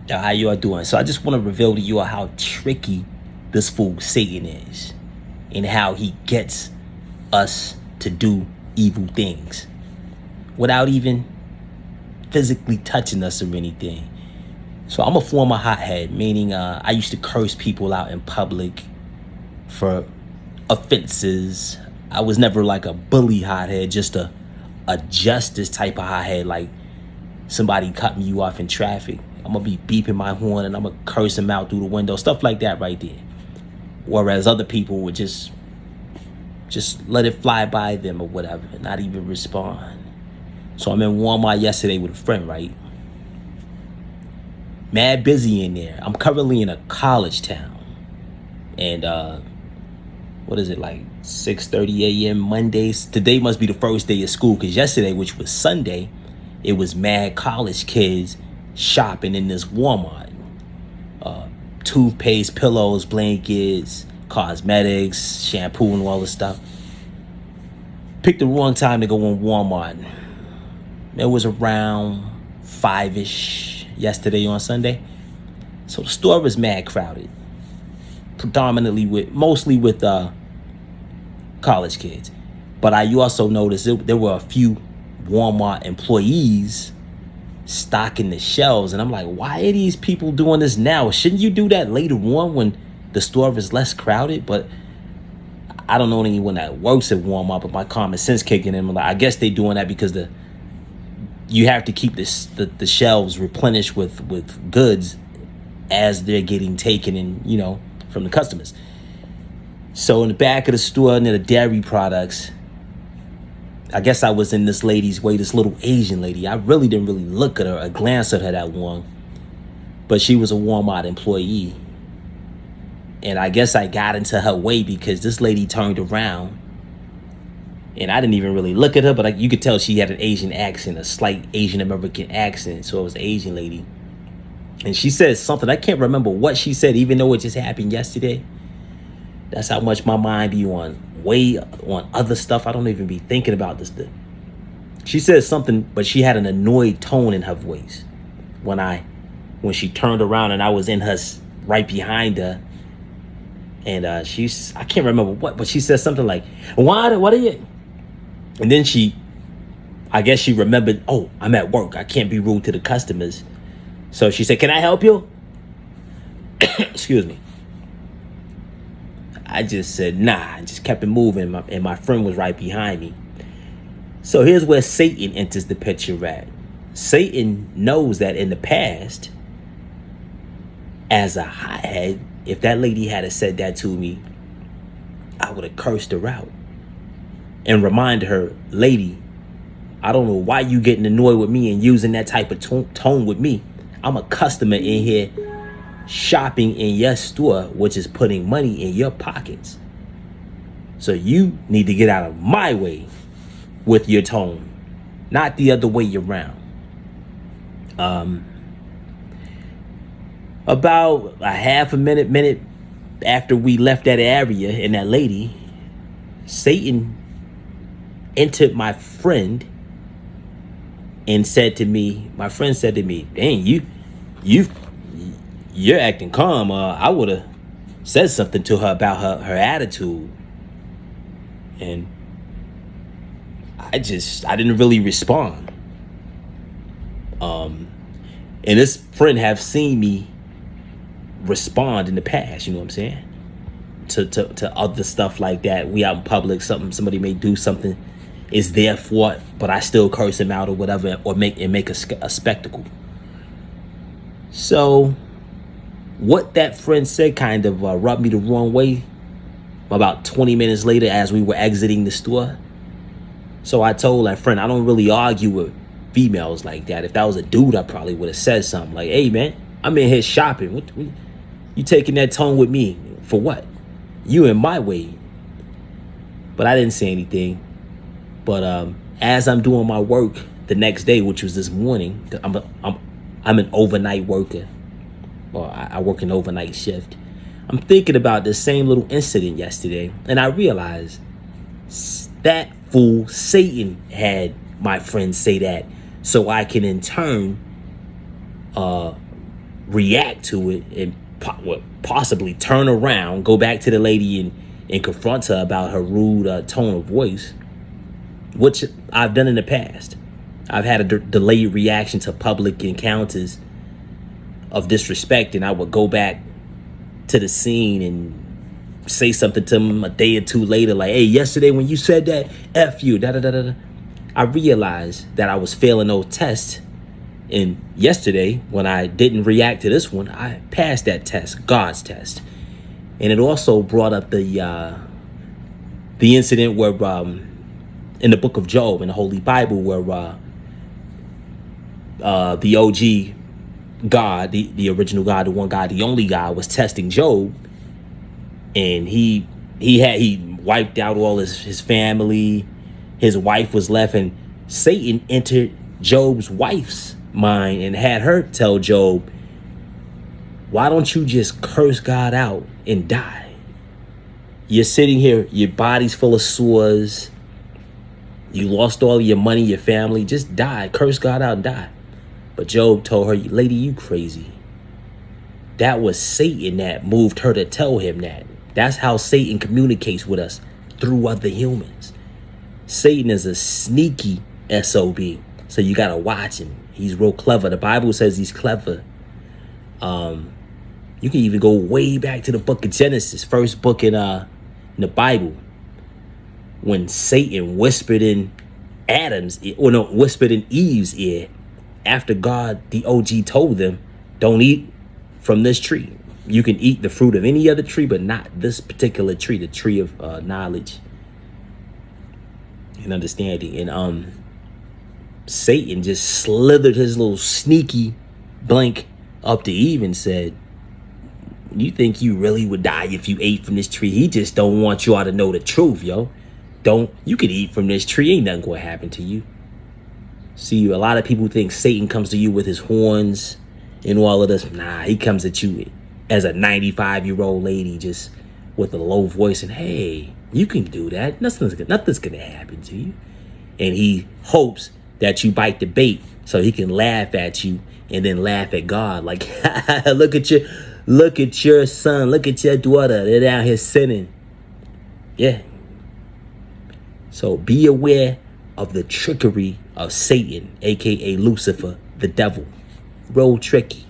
How you all doing? So I just want to reveal to you all how tricky this fool Satan is and how he gets us to do evil things without even physically touching us or anything. So I'm a former hothead, meaning I used to curse people out in public for offenses. I was never like a bully hothead, just a justice type of hothead, like somebody cutting you off in traffic. I'm gonna be beeping my horn and I'm gonna curse them out through the window, stuff like that right there. Whereas other people would just let it fly by them or whatever, and not even respond. So I'm in Walmart yesterday with a friend, right? Mad busy in there. I'm currently in a college town, and what is it, like 6:30 a.m. Mondays? Today must be the first day of school, because yesterday, which was Sunday, it was mad college kids shopping in this Walmart. Toothpaste, pillows, blankets, cosmetics, shampoo, and all this stuff. Picked the wrong time to go in Walmart. It was around 5-ish yesterday on Sunday. So the store was mad crowded. Mostly with college kids. But I also noticed there were a few Walmart employees stocking the shelves, and I'm like, why are these people doing this now? Shouldn't you do that later on when the store is less crowded? But I don't know anyone that works at Walmart, but my common sense kicking in. Like, I guess they doing that because you have to keep the shelves replenished with goods as they're getting taken in, from the customers. So in the back of the store near the dairy products, I guess I was in this lady's way, this little Asian lady. I really didn't look at her or glance at her that long. But she was a Walmart employee. And I guess I got into her way because this lady turned around. And I didn't even really look at her, but you could tell she had an Asian accent, a slight Asian American accent. So it was an Asian lady. And she said something. I can't remember what she said, even though it just happened yesterday. That's how much my mind be on other stuff. I don't even be thinking about this. She said something, but she had an annoyed tone in her voice when she turned around and I was in her right behind her. And I can't remember what, but she said something like, what are you? And then I guess she remembered, oh, I'm at work. I can't be rude to the customers. So she said, can I help you? Excuse me. I just said, nah. I just kept it moving, and my friend was right behind me. So here's where Satan enters the picture at. Satan knows that in the past, as a hothead, if that lady had said that to me, I would have cursed her out and reminded her, lady, I don't know why you getting annoyed with me and using that type of tone with me. I'm a customer in here shopping in your store, which is putting money in your pockets. So you need to get out of my way with your tone, not the other way around. About a half a minute after we left that area and that lady, Satan entered my friend and said to me, dang, you're acting calm. I would have said something to her about her attitude. And I didn't really respond. And this friend have seen me respond in the past, you know what I'm saying? To other stuff like that. We out in public, somebody may do something, is their fault, but I still curse him out or whatever, or make a spectacle. So what that friend said kind of rubbed me the wrong way about 20 minutes later as we were exiting the store. So I told that friend, I don't really argue with females like that. If that was a dude, I probably would have said something like, hey man, I'm in here shopping. What you taking that tone with me for what? You in my way. But I didn't say anything. But as I'm doing my work the next day, which was this morning, I'm an overnight worker. Well, I work an overnight shift. I'm thinking about this same little incident yesterday, and I realized that fool Satan had my friend say that, so I can in turn react to it and possibly turn around, go back to the lady and confront her about her rude tone of voice, which I've done in the past. I've had a delayed reaction to public encounters of disrespect, and I would go back to the scene and say something to him a day or two later, like, hey, yesterday when you said that, F you, da da da da. I realized that I was failing those tests. And yesterday, when I didn't react to this one, I passed that test, God's test. And it also brought up the incident where in the book of Job, in the Holy Bible, where the OG God, the original God, the one God, the only God, was testing Job. And he wiped out all his family. His wife was left, and Satan entered Job's wife's mind and had her tell Job, why don't you just curse God out and die? You're sitting here, your body's full of sores. You lost all your money, your family. Just die. Curse God out and die. But Job told her, lady, you crazy. That was Satan that moved her to tell him that. That's how Satan communicates with us, through other humans. Satan is a sneaky SOB. So you got to watch him. He's real clever. The Bible says he's clever. You can even go way back to the book of Genesis, first book in the Bible, when Satan whispered in whispered in Eve's ear after God, the OG, told them, don't eat from this tree. You can eat the fruit of any other tree, but not this particular tree, the tree of knowledge and understanding. And Satan just slithered his little sneaky blink up to Eve and said, you think you really would die if you ate from this tree? He just don't want you all to know the truth, yo. You can eat from this tree. Ain't nothing going to happen to you. See, a lot of people think Satan comes to you with his horns and all of this. Nah, he comes at you as a 95-year-old lady, just with a low voice, and hey, you can do that. Nothing's going to happen to you. And he hopes that you bite the bait so he can laugh at you and then laugh at God. Like, look at your son, look at your daughter. They're down here sinning. Yeah. So be aware of the trickery of Satan, aka Lucifer, the devil. Real tricky.